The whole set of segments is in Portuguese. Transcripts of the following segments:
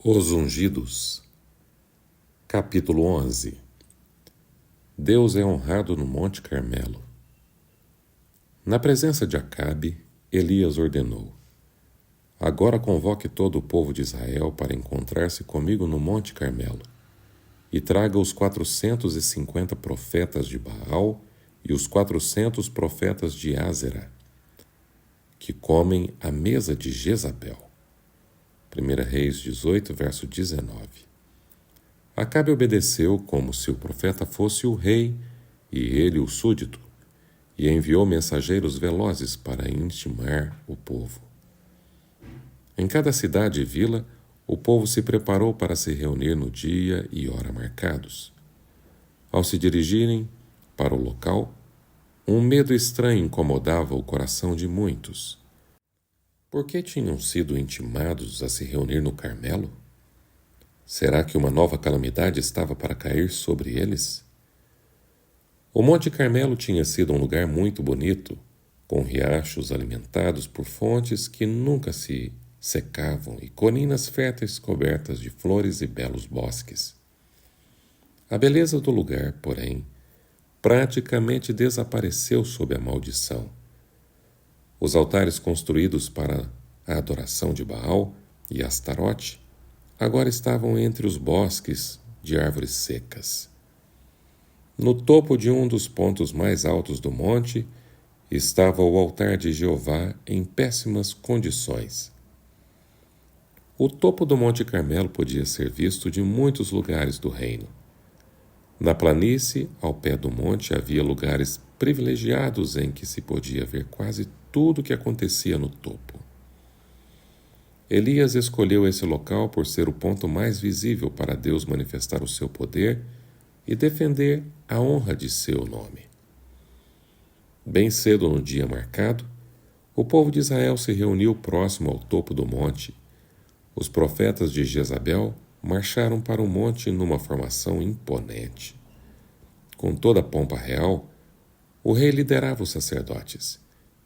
Os Ungidos, capítulo 11. Deus é honrado no Monte Carmelo. Na presença de Acabe, Elias ordenou: agora convoque todo o povo de Israel para encontrar-se comigo no Monte Carmelo, e traga os 450 profetas de Baal e os 400 profetas de Ázera, que comem à mesa de Jezabel. 1 Reis 18, verso 19. Acabe obedeceu como se o profeta fosse o rei e ele o súdito, e enviou mensageiros velozes para intimar o povo. Em cada cidade e vila, o povo se preparou para se reunir no dia e hora marcados. Ao se dirigirem para o local, um medo estranho incomodava o coração de muitos. Por que tinham sido intimados a se reunir no Carmelo? Será que uma nova calamidade estava para cair sobre eles? O Monte Carmelo tinha sido um lugar muito bonito, com riachos alimentados por fontes que nunca se secavam e colinas férteis cobertas de flores e belos bosques. A beleza do lugar, porém, praticamente desapareceu sob a maldição. Os altares construídos para a adoração de Baal e Astarote agora estavam entre os bosques de árvores secas. No topo de um dos pontos mais altos do monte estava o altar de Jeová em péssimas condições. O topo do Monte Carmelo podia ser visto de muitos lugares do reino. Na planície, ao pé do monte, havia lugares privilegiados em que se podia ver quase tudo o que acontecia no topo. Elias escolheu esse local por ser o ponto mais visível para Deus manifestar o seu poder e defender a honra de seu nome. Bem cedo no dia marcado, o povo de Israel se reuniu próximo ao topo do monte. Os profetas de Jezabel marcharam para o monte numa formação imponente. Com toda a pompa real, o rei liderava os sacerdotes,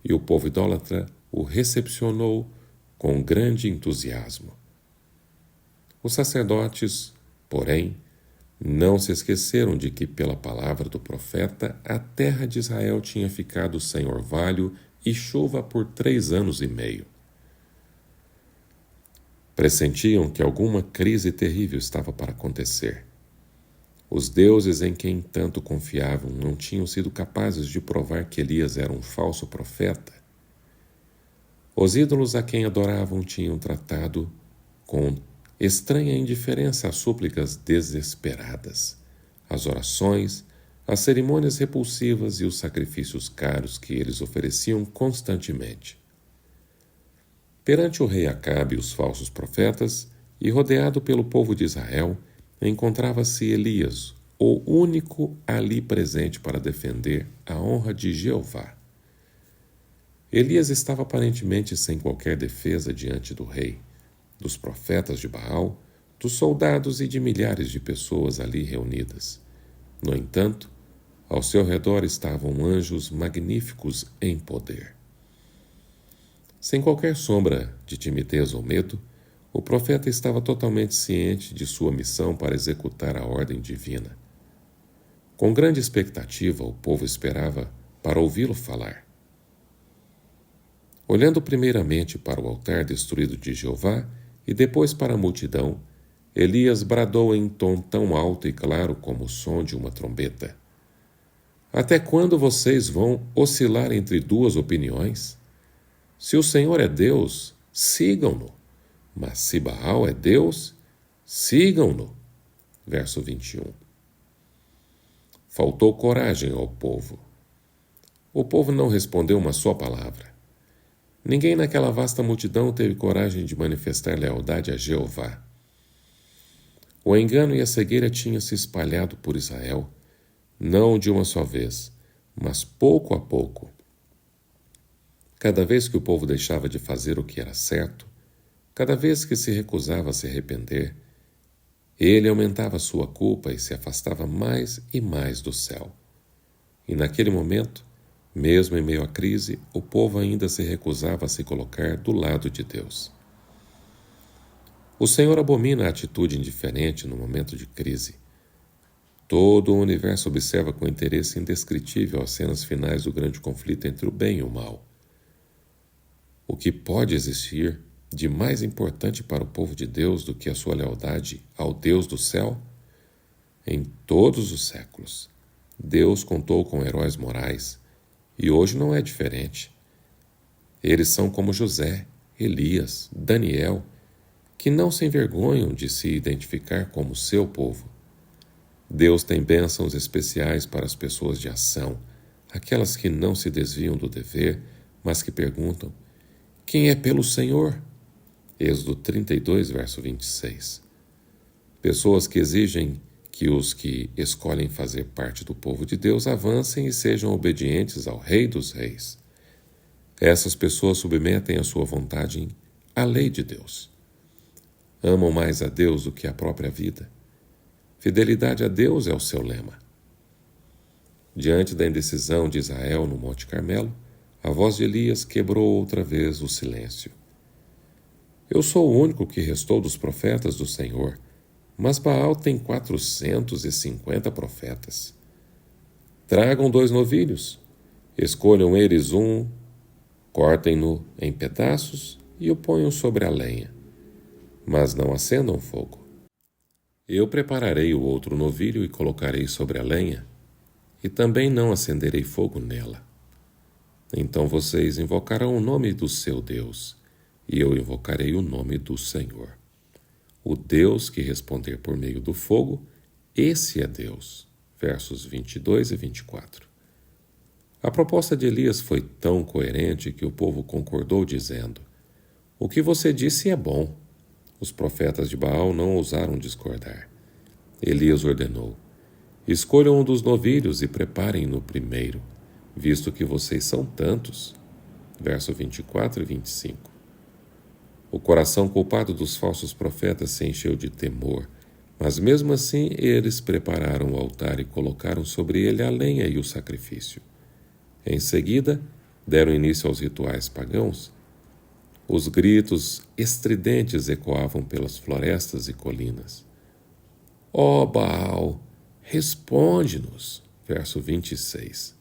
e o povo idólatra o recepcionou com grande entusiasmo. Os sacerdotes, porém, não se esqueceram de que, pela palavra do profeta, a terra de Israel tinha ficado sem orvalho e chuva por 3 anos e meio. Pressentiam que alguma crise terrível estava para acontecer. Os deuses em quem tanto confiavam não tinham sido capazes de provar que Elias era um falso profeta. Os ídolos a quem adoravam tinham tratado com estranha indiferença as súplicas desesperadas, as orações, as cerimônias repulsivas e os sacrifícios caros que eles ofereciam constantemente. Perante o rei Acabe e os falsos profetas, e rodeado pelo povo de Israel, encontrava-se Elias, o único ali presente para defender a honra de Jeová. Elias estava aparentemente sem qualquer defesa diante do rei, dos profetas de Baal, dos soldados e de milhares de pessoas ali reunidas. No entanto, ao seu redor estavam anjos magníficos em poder. Sem qualquer sombra de timidez ou medo, o profeta estava totalmente ciente de sua missão para executar a ordem divina. Com grande expectativa, o povo esperava para ouvi-lo falar. Olhando primeiramente para o altar destruído de Jeová e depois para a multidão, Elias bradou em tom tão alto e claro como o som de uma trombeta: até quando vocês vão oscilar entre 2 opiniões? Se o Senhor é Deus, sigam-no. Mas se Baal é Deus, sigam-no. Verso 21. Faltou coragem ao povo. O povo não respondeu uma só palavra. Ninguém naquela vasta multidão teve coragem de manifestar lealdade a Jeová. O engano e a cegueira tinham se espalhado por Israel, não de uma só vez, mas pouco a pouco. Cada vez que o povo deixava de fazer o que era certo, cada vez que se recusava a se arrepender, ele aumentava sua culpa e se afastava mais e mais do céu. E naquele momento, mesmo em meio à crise, o povo ainda se recusava a se colocar do lado de Deus. O Senhor abomina a atitude indiferente no momento de crise. Todo o universo observa com interesse indescritível as cenas finais do grande conflito entre o bem e o mal. O que pode existir de mais importante para o povo de Deus do que a sua lealdade ao Deus do céu? Em todos os séculos, Deus contou com heróis morais, e hoje não é diferente. Eles são como José, Elias, Daniel, que não se envergonham de se identificar como seu povo. Deus tem bênçãos especiais para as pessoas de ação, aquelas que não se desviam do dever, mas que perguntam: quem é pelo Senhor? Êxodo 32, verso 26. Pessoas que exigem que os que escolhem fazer parte do povo de Deus avancem e sejam obedientes ao Rei dos Reis. Essas pessoas submetem a sua vontade à lei de Deus. Amam mais a Deus do que a própria vida. Fidelidade a Deus é o seu lema. Diante da indecisão de Israel no Monte Carmelo, a voz de Elias quebrou outra vez o silêncio. Eu sou o único que restou dos profetas do Senhor, mas Baal tem 450 profetas. Tragam 2 novilhos, escolham eles um, cortem-no em pedaços e o ponham sobre a lenha, mas não acendam fogo. Eu prepararei o outro novilho e colocarei sobre a lenha, e também não acenderei fogo nela. Então vocês invocarão o nome do seu Deus, e eu invocarei o nome do Senhor. O Deus que responder por meio do fogo, esse é Deus. Versos 22 e 24. A proposta de Elias foi tão coerente que o povo concordou, dizendo: o que você disse é bom. Os profetas de Baal não ousaram discordar. Elias ordenou: escolham um dos novilhos e preparem-no primeiro, visto que vocês são tantos. Verso 24 e 25. O coração culpado dos falsos profetas se encheu de temor, mas mesmo assim eles prepararam o altar e colocaram sobre ele a lenha e o sacrifício. Em seguida, deram início aos rituais pagãos. Os gritos estridentes ecoavam pelas florestas e colinas. Ó Baal, responde-nos! Verso 26.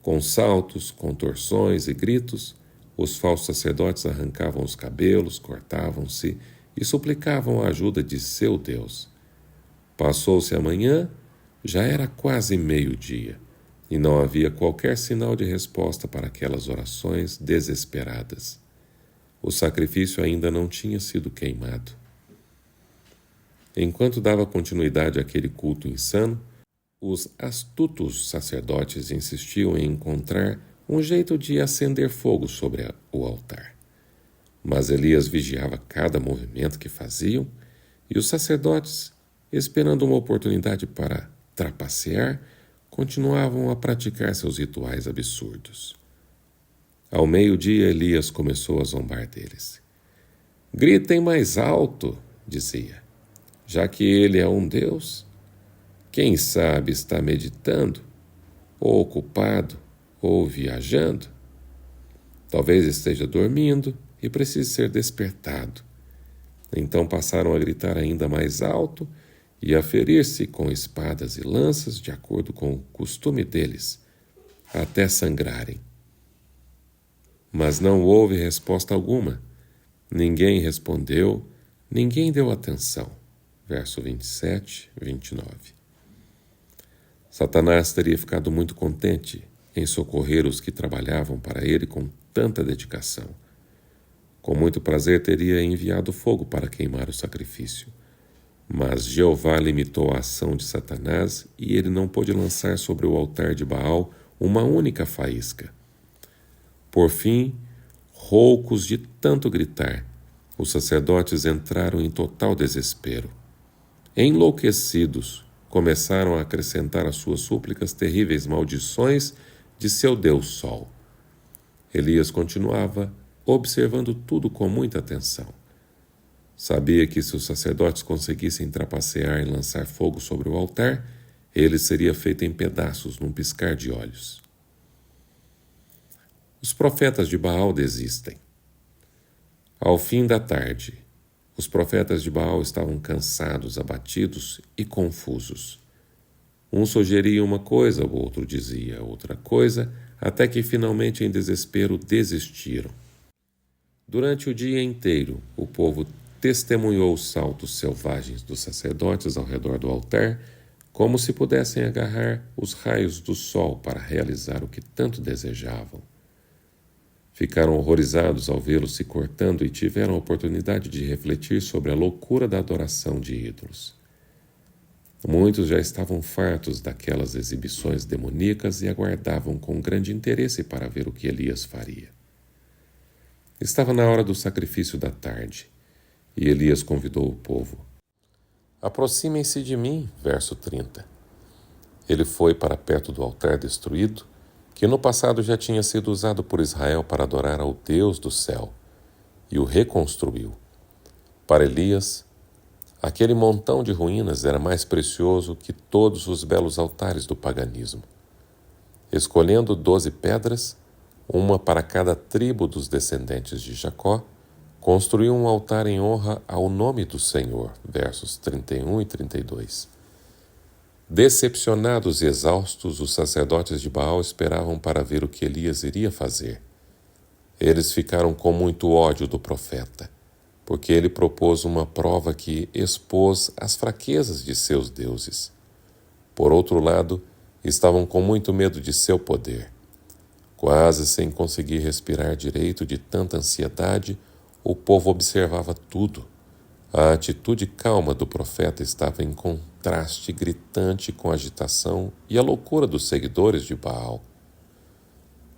Com saltos, contorções e gritos, os falsos sacerdotes arrancavam os cabelos, cortavam-se e suplicavam a ajuda de seu Deus. Passou-se a manhã, já era quase meio-dia, e não havia qualquer sinal de resposta para aquelas orações desesperadas. O sacrifício ainda não tinha sido queimado. Enquanto dava continuidade àquele culto insano, os astutos sacerdotes insistiam em encontrar um jeito de acender fogo sobre o altar. Mas Elias vigiava cada movimento que faziam, e os sacerdotes, esperando uma oportunidade para trapacear, continuavam a praticar seus rituais absurdos. Ao meio-dia, Elias começou a zombar deles. Gritem mais alto, dizia, já que ele é um Deus. Quem sabe está meditando, ou ocupado, ou viajando. Talvez esteja dormindo e precise ser despertado. Então passaram a gritar ainda mais alto e a ferir-se com espadas e lanças de acordo com o costume deles, até sangrarem. Mas não houve resposta alguma. Ninguém respondeu, ninguém deu atenção. Verso 27 e 29. Satanás teria ficado muito contente em socorrer os que trabalhavam para ele com tanta dedicação. Com muito prazer teria enviado fogo para queimar o sacrifício. Mas Jeová limitou a ação de Satanás e ele não pôde lançar sobre o altar de Baal uma única faísca. Por fim, roucos de tanto gritar, os sacerdotes entraram em total desespero. Enlouquecidos, começaram a acrescentar às suas súplicas terríveis maldições de seu Deus Sol. Elias continuava observando tudo com muita atenção. Sabia que se os sacerdotes conseguissem trapacear e lançar fogo sobre o altar, ele seria feito em pedaços num piscar de olhos. Os profetas de Baal desistem. Ao fim da tarde, Os profetas de Baal estavam cansados, abatidos e confusos. Um sugeria uma coisa, o outro dizia outra coisa, até que finalmente, em desespero, desistiram. Durante o dia inteiro, o povo testemunhou os saltos selvagens dos sacerdotes ao redor do altar, como se pudessem agarrar os raios do sol para realizar o que tanto desejavam. Ficaram horrorizados ao vê-los se cortando e tiveram a oportunidade de refletir sobre a loucura da adoração de ídolos. Muitos já estavam fartos daquelas exibições demoníacas e aguardavam com grande interesse para ver o que Elias faria. Estava na hora do sacrifício da tarde, e Elias convidou o povo. Aproximem-se de mim, verso 30. Ele foi para perto do altar destruído, que no passado já tinha sido usado por Israel para adorar ao Deus do céu, e o reconstruiu. Para Elias, aquele montão de ruínas era mais precioso que todos os belos altares do paganismo. Escolhendo 12 pedras, uma para cada tribo dos descendentes de Jacó, construiu um altar em honra ao nome do Senhor, versos 31 e 32. Decepcionados e exaustos, os sacerdotes de Baal esperavam para ver o que Elias iria fazer. Eles ficaram com muito ódio do profeta, porque ele propôs uma prova que expôs as fraquezas de seus deuses. Por outro lado, estavam com muito medo de seu poder. Quase sem conseguir respirar direito de tanta ansiedade, o povo observava tudo. A atitude calma do profeta estava em contraste gritante com a agitação e a loucura dos seguidores de Baal.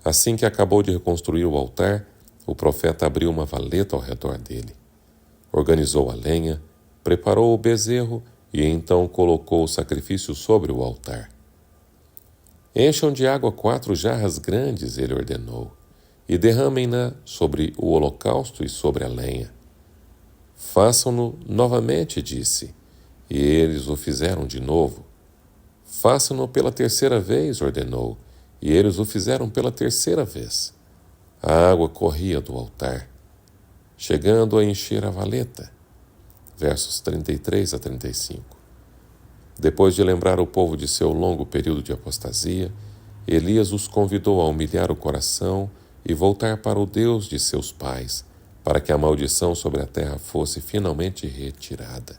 Assim que acabou de reconstruir o altar, o profeta abriu uma valeta ao redor dele. Organizou a lenha, preparou o bezerro e então colocou o sacrifício sobre o altar. Encham de água 4 jarras grandes, ele ordenou, e derramem-na sobre o holocausto e sobre a lenha. Façam-no novamente, disse, e eles o fizeram de novo. Façam-no pela terceira vez, ordenou, e eles o fizeram pela terceira vez. A água corria do altar, chegando a encher a valeta. Versos 33 a 35. Depois de lembrar o povo de seu longo período de apostasia, Elias os convidou a humilhar o coração e voltar para o Deus de seus pais, para que a maldição sobre a terra fosse finalmente retirada.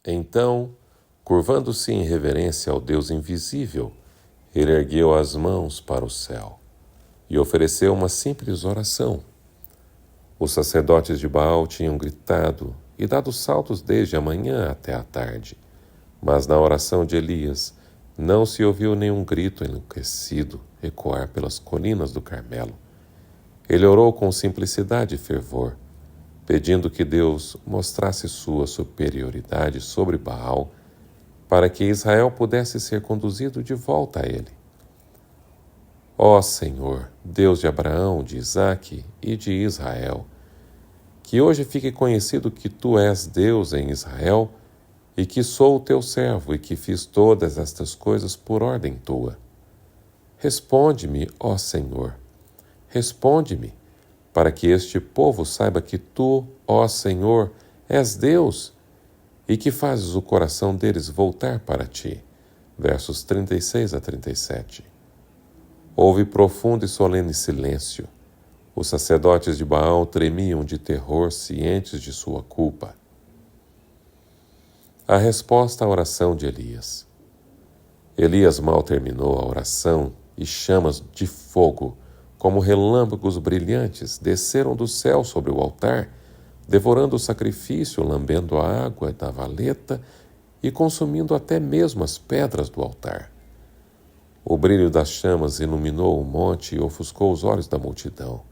Então, curvando-se em reverência ao Deus invisível, ele ergueu as mãos para o céu e ofereceu uma simples oração. Os sacerdotes de Baal tinham gritado e dado saltos desde a manhã até a tarde, mas na oração de Elias não se ouviu nenhum grito enlouquecido ecoar pelas colinas do Carmelo. Ele orou com simplicidade e fervor, pedindo que Deus mostrasse sua superioridade sobre Baal, para que Israel pudesse ser conduzido de volta a ele. Ó Senhor, Deus de Abraão, de Isaque e de Israel, que hoje fique conhecido que Tu és Deus em Israel e que sou o Teu servo e que fiz todas estas coisas por ordem Tua. Responde-me, ó Senhor, responde-me, para que este povo saiba que Tu, ó Senhor, és Deus e que fazes o coração deles voltar para Ti. Versos 36 a 37. Houve profundo e solene silêncio. Os sacerdotes de Baal tremiam de terror, cientes de sua culpa. A resposta à oração de Elias. Elias mal terminou a oração e chamas de fogo, como relâmpagos brilhantes, desceram do céu sobre o altar, devorando o sacrifício, lambendo a água da valeta e consumindo até mesmo as pedras do altar. O brilho das chamas iluminou o monte e ofuscou os olhos da multidão.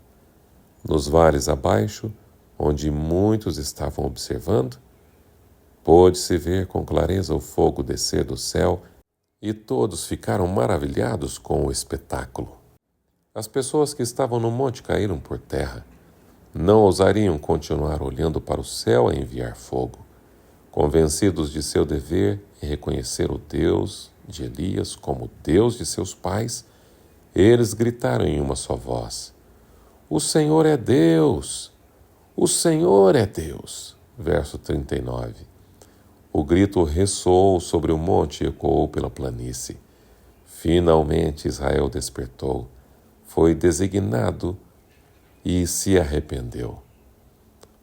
Nos vales abaixo, onde muitos estavam observando, pôde-se ver com clareza o fogo descer do céu e todos ficaram maravilhados com o espetáculo. As pessoas que estavam no monte caíram por terra. Não ousariam continuar olhando para o céu a enviar fogo. Convencidos de seu dever em reconhecer o Deus de Elias como Deus de seus pais, eles gritaram em uma só voz: O Senhor é Deus! O Senhor é Deus! Verso 39. O grito ressoou sobre o monte e ecoou pela planície. Finalmente Israel despertou, foi designado e se arrependeu.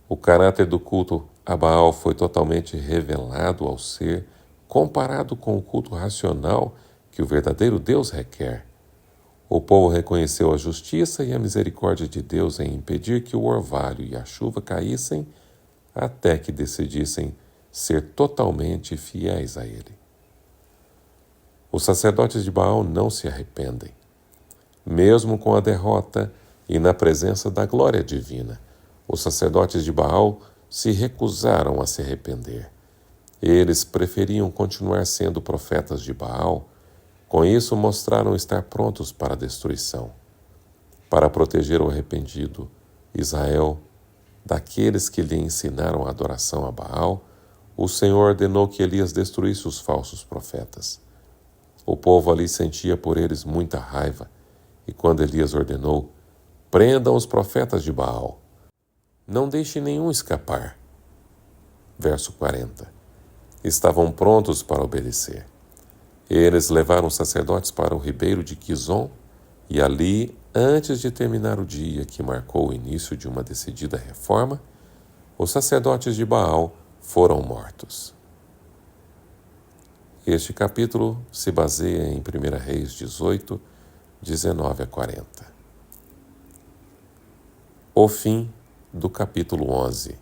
O caráter do culto a Baal foi totalmente revelado ao ser comparado com o culto racional que o verdadeiro Deus requer. O povo reconheceu a justiça e a misericórdia de Deus em impedir que o orvalho e a chuva caíssem até que decidissem ser totalmente fiéis a Ele. Os sacerdotes de Baal não se arrependem. Mesmo com a derrota e na presença da glória divina, os sacerdotes de Baal se recusaram a se arrepender. Eles preferiam continuar sendo profetas de Baal. Com isso, mostraram estar prontos para a destruição. Para proteger o arrependido, Israel, daqueles que lhe ensinaram a adoração a Baal, o Senhor ordenou que Elias destruísse os falsos profetas. O povo ali sentia por eles muita raiva, e quando Elias ordenou, prendam os profetas de Baal, não deixe nenhum escapar. Verso 40. Estavam prontos para obedecer. Eles levaram os sacerdotes para o ribeiro de Quizon, e ali, antes de terminar o dia que marcou o início de uma decidida reforma, os sacerdotes de Baal foram mortos. Este capítulo se baseia em 1 Reis 18, 19 a 40. O fim do capítulo 11.